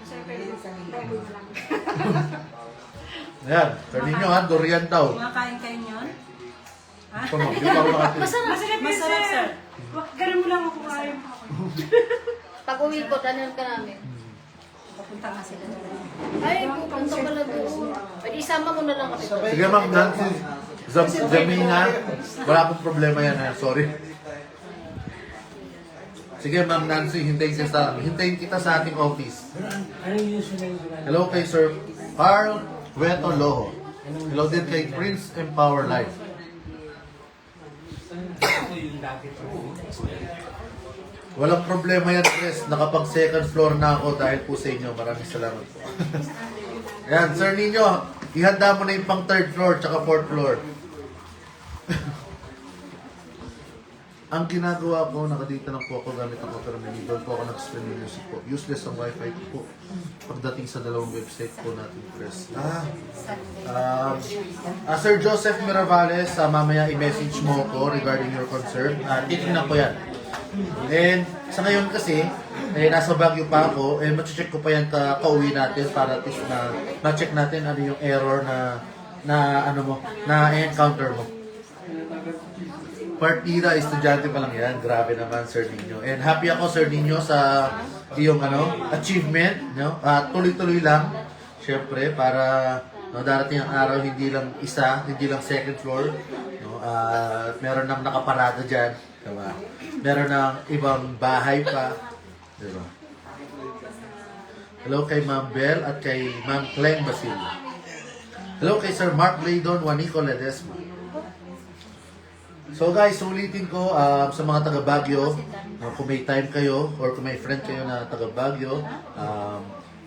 Masarap kayo. Bago na lang. Ayan, Sir Nino durian daw. Kumakain kayo yun? Di pa ako makatid. Masarap yun, sir. Ganun mo lang ako kumain. Pag uwi ko, tanan ka namin. Papunta nga sila. Ay, pupunta pala doon. Pwede isama mo na lang kami. Sige ma'am, Nancy. Zamina, wala akong problema yan. Sorry. Sige ma'am Nancy, hintayin kita sa ating office. Hello kay Sir Carl Cueto Loho. Hello din kay Prince Empower Life. Walang problema yan, Chris. Nakapag second floor na ako dahil po sa inyo. Maraming salamat po. Yan, Sir Nino, ihanda mo na yung pang third floor tsaka fourth floor. Ang ginagawa ko, nakadita lang po ako gamit ang Opera-Mini. Doon po ako nag-stream ng music po. Useless ang wifi ko po. Pagdating sa dalawang website po natin, Chris. Sir Joseph Miravales, mamaya i-message mo ko regarding your concern. Titignan ko yan. And sa ngayon kasi, nasa Baguio pa ako, ma-check ko pa yan kauwi natin para at least na ma-check natin ano yung error na encounter mo. Partida, estudyante pa lang yan. Grabe naman, Sir Nino. And happy ako, Sir Nino, sa iyong achievement. No? Tuloy-tuloy lang. Siyempre, para darating ang araw, hindi lang isa, hindi lang second floor. No? Meron nang nakaparada dyan. Diba? Meron ng ibang bahay pa. Diba? Hello kay Ma'am Bell at kay Ma'am Clem Basilio. Hello kay Sir Mark Blaydon, Juanico Ledesma. So guys, ulitin ko sa mga taga Baguio, kung may time kayo or kung may friend kayo na taga Baguio,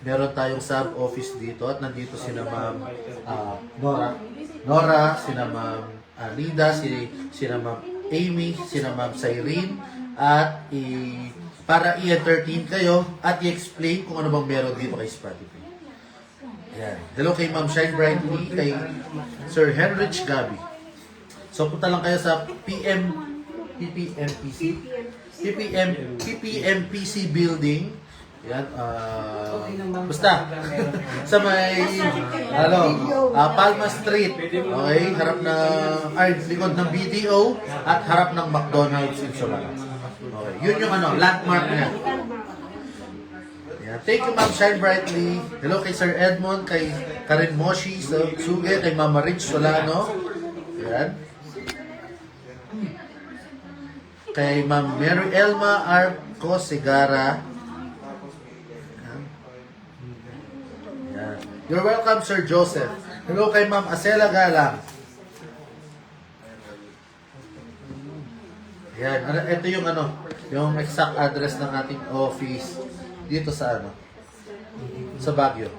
meron tayong sub-office dito at nandito sina Ma'am Nora, sina Ma'am Lida, sina Ma'am Amy, sina Ma'am Cyrene, at para i-entertain kayo at i-explain kung ano bang meron dito kay Spotify. Ayan. Hello kay Ma'am Shine Brightly, kay Sir Henrich Gabi. So punta lang kayo sa PPMPC building. Yan, basta sa may Palma Street. Okay, harap ng likod ng BDO at harap ng McDonald's in Solana. Okay, yun yung landmark niya. Yeah. Thank you Ma'am Shine Brightly. Hello kay Sir Edmond, kay Karen Moshi, Suge, kay Mama Rich Solano. Yan. Kay Ma'am Mary Elma Arco Segara. Yan. You're welcome, Sir Joseph. Hello kay Ma'am Acela Galang. Yan. Ito yung yung exact address ng ating office dito sa sa Baguio.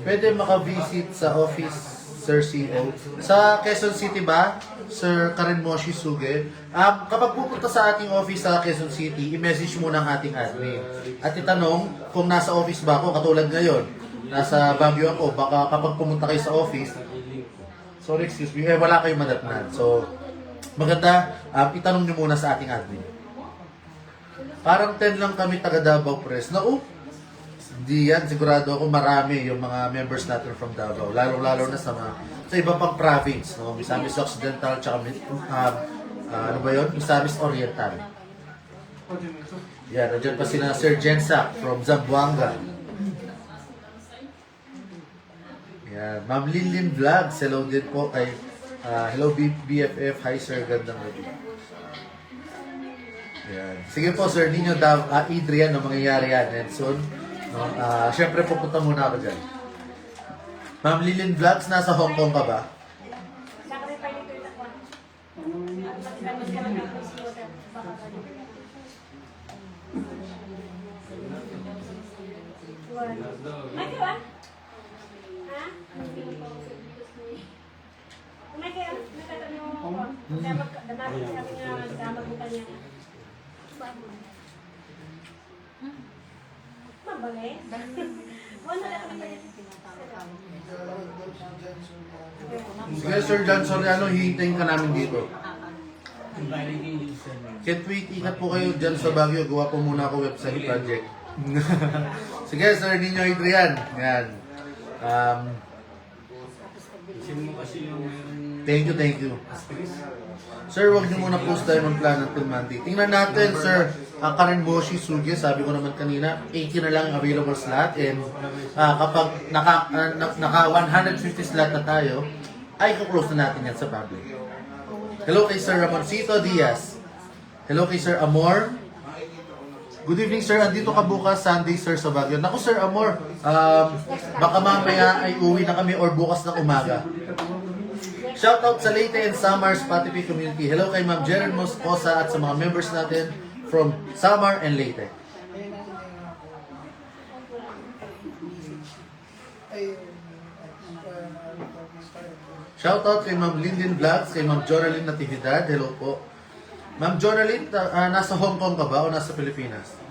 Pwede maka-visit sa office, Sir CEO. Sa Quezon City ba, Sir Karen Moshi Suge? Kapag pupunta sa ating office sa Quezon City, i-message mo ng ating admin. At itanong kung nasa office ba ako, katulad ngayon. Nasa Baguio ako, baka kapag pumunta kayo sa office, sorry, excuse me, wala kayong madatnan. So, maganda, itanong nyo muna sa ating admin. Parang 10 lang kami taga Davao Press. Di yan, sigurado ako marami yung mga members natin from Davao. Lalo-lalo na sa iba pang province. No? Misamis Occidental, tsaka Misamis Oriental. Yan, nandiyan pa sila Sir Jensak from Zamboanga. Yan, Ma'am Lilin Vlogs, hello din po kay hello BFF, hi sir, gandang gabi. Yan. Sige po Sir Nino Adrian, na mangyayari yan and soon. No? Siyempre pupunta muna ako dyan. Ma'am Lilin Vlogs, nasa Hong Kong ka ba? Yes. Wala na kami. Sige, Sir John Soriano, hihintayin ka namin dito. Can't wait, ingat po kayo dyan sa Baguio. Gawa po muna ako website project. Sige, Sir Nino Adrian. Yan. Thank you. Sir, wag niyo muna post Diamond Plan until Monday. Tingnan natin, Sir. Ang Karen Boshi Sugi, sabi ko naman kanina, 80 na lang available slot. And kapag naka 150 slot na tayo, ay kuklose na natin yan sa public. Hello kay Sir Ramoncito Diaz. Hello kay Sir Amor. Good evening, Sir. Andito ka bukas, Sunday, Sir, sa Baguio. Naku, Sir Amor, baka mamaya ay uwi na kami or bukas na umaga. Shoutout sa Leyte and Samar Spotify community. Hello kay Ma'am Jeren Moscosa at sa mga members natin from Samar and Leyte. Shoutout kay Ma'am Linden Vlogs, kay Ma'am Jonaline Natividad. Hello po. Ma'am Jonaline, nasa Hong Kong ka ba o nasa Pilipinas?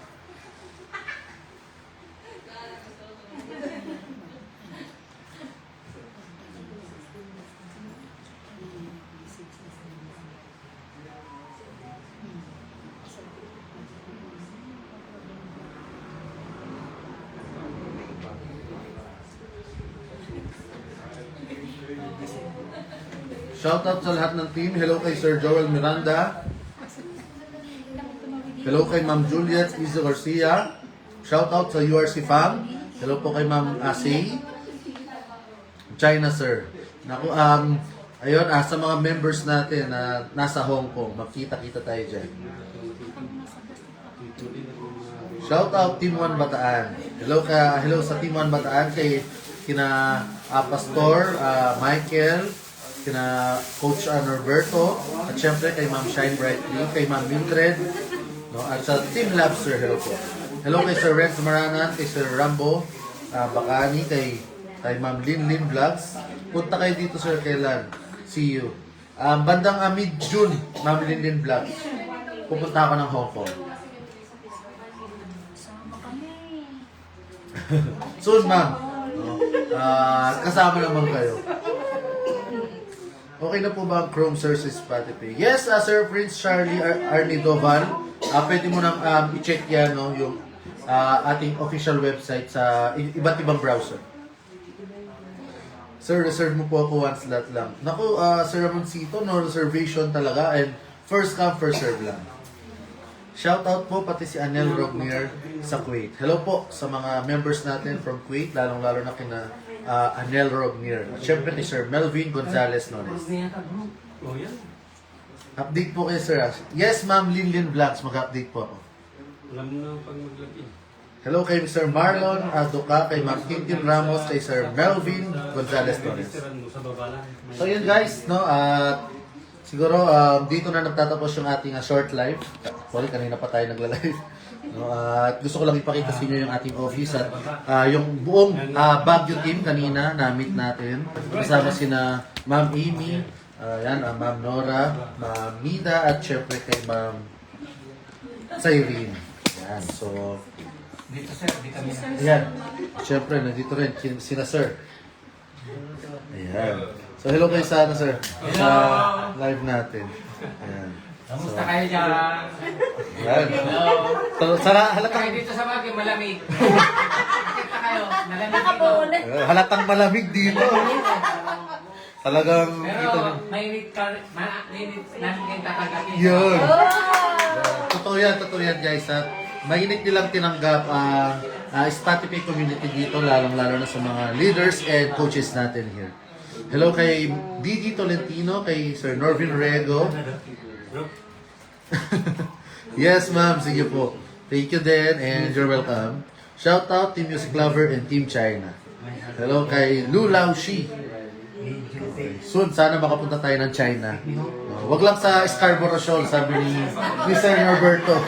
Shoutout sa lahat ng team. Hello kay Sir Joel Miranda. Hello kay Ma'am Juliet Izo Garcia. Shoutout sa URC Fam. Hello po kay Ma'am Asay. China, Sir. Naku, ayun, sa mga members natin na nasa Hong Kong, magkita-kita tayo dyan. Shoutout Team 1 Bataan. Hello sa Team 1 Bataan kay kina Pastor Michael, kina Coach Norberto, at syempre kay Ma'am Shine Brightly, kay Ma'am Mildred, no? At sa Team Lab, Sir, hello po. Hello kay Sir Renz Maranan, kay Sir Rambo Bakani, kay Ma'am Lin Vlogs. Punta kayo dito, Sir, kailan? See you. Bandang mid-June, Ma'am Lin Vlogs. Pupunta ako ng Hong Kong. Soon, Ma'am. No? Kasama naman kayo. Okay na po ba ang Chrome Search sa Spotify? Yes, Sir Prince Charlie Arnie Doval. Pwede mo nang i-check yan, no, yung ating official website sa iba't ibang browser. Sir, reserve mo po ako one slot lang. Naku, Sir Ramoncito, no reservation talaga and first come, first serve lang. Shoutout po pati si Anel Rognier sa Kuwait. Hello po sa mga members natin from Kuwait, lalong-lalo na kina Anel Rognier. At syempre ni Sir Melvin Gonzalez Nones. Update po kayo, Sir Ash. Yes, Ma'am Lin Vlogs, mag-update po ako. Alam mo na pag maglagin. Hello kay Sir Marlon Aduca, kay Ma'am Tintin Ramos, kay Sir Melvin Gonzalez Nones. So yun guys, no, siguro dito na nagtatapos yung ating short live. Sorry, kanina pa tayo nagla-live. No, at gusto ko lang ipakita sa inyo yung ating office at yung buong Baguio team kanina na-meet natin. Kasama sina Ma'am Amy, Ma'am Nora, Ma'am Mida, at syempre kay Ma'am Cyrene. Yan, so Dito, sir, dito kami. ayan, syempre nandito rin sina Sir. Ayan. So hello kayo sa Sir, sa live natin. Ayan. Kamusta kayo dyan? Ayan. So, halatang, Kayo dito sa Baguio, malamig. Kita kayo, malamig dito. halatang malamig dito. Talagang dito. Pero mainit namin kayong tatanggapin. Yun. Totoo yan guys. At mainit nilang tinanggap ang Spotify community dito, lalong-lalo na sa mga leaders and coaches natin here. Hello kay Didi Tolentino, kay Sir Norvin Rego. Yes, ma'am. Sige po. Thank you din and you're welcome. Shout out Team Music Lover and Team China. Hello kay Lu Lao Shi. Soon, sana makapunta tayo ng China. Wag lang sa Scarborough Shoal, sabi ni Sir Norberto.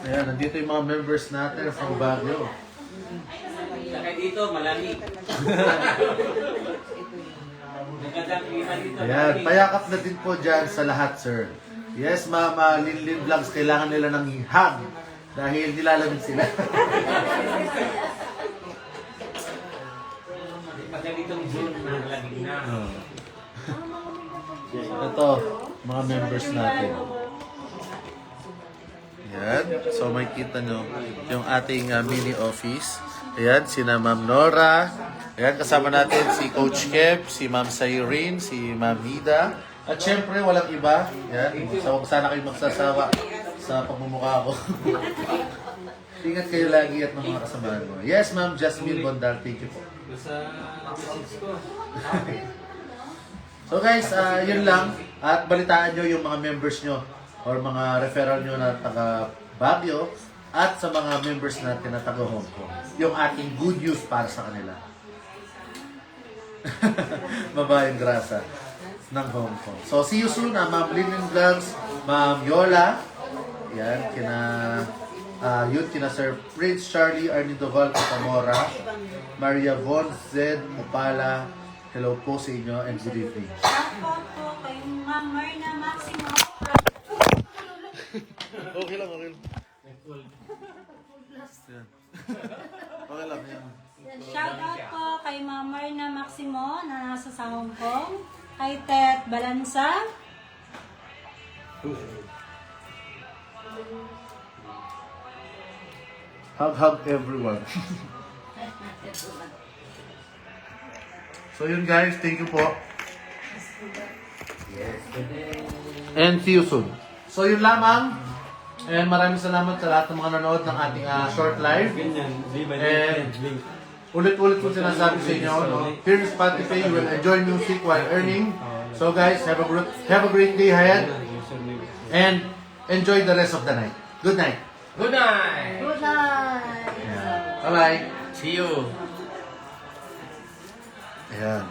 Ayan, nandito yung mga members natin from Baguio. Kaya dito, malamig. Ayan, payakap na din po dyan sa lahat, sir. Yes, ma'am, Linlin Vlogs, kailangan nila ng hug dahil nilalamig sila. Magalitong June na lamig na. Ito, mga members natin. Ayan, so makikita nyo yung ating mini office. Ayan, sina Ma'am Nora. Ayan, kasama natin si Coach Kev, si Ma'am Cyrene, si Ma'am Nida. At syempre, walang iba. Ayan, so sana kayo magsasawa sa pagmumukha ko. Ingat kayo lagi at mga kasamahan mo. Yes, Ma'am Jasmine Bondal, thank you po. Sa ko. So guys, yun lang. At balitaan nyo yung mga members nyo or mga referral nyo na taga Baguio at sa mga members natin na taga Hong Kong. Yung ating good news para sa kanila. Babayang grasa ng Hong Kong. So see you soon, Ma'am Linen Vlogs, Ma'am Yola. Yan, kina Sir Prince Charlie Arnidoval Catamora, Maria Von Zed Mupala. Hello po sa inyo and good evening. Shoutout po kay Ma'am Marna Maximo. Okay lang, okay lang. Yan. Okay lang, yan. Shoutout po kay Ma'am Marna Maximo na nasa sa Hong Kong. Kay Tet Balansa. Hug everyone. So yun guys, thank you po. And see you soon. So yun lamang. And maraming salamat sa lahat ng mga nanood ng ating short live. Ganyan, di ba? And Link. ulit-ulit ko sinasabi sa inyo, no? Here in Spotify, you will enjoy music while earning. So guys, have a great day ahead. And enjoy the rest of the night. Good night. Good night! Good night! Bye-bye. See you! Ayan.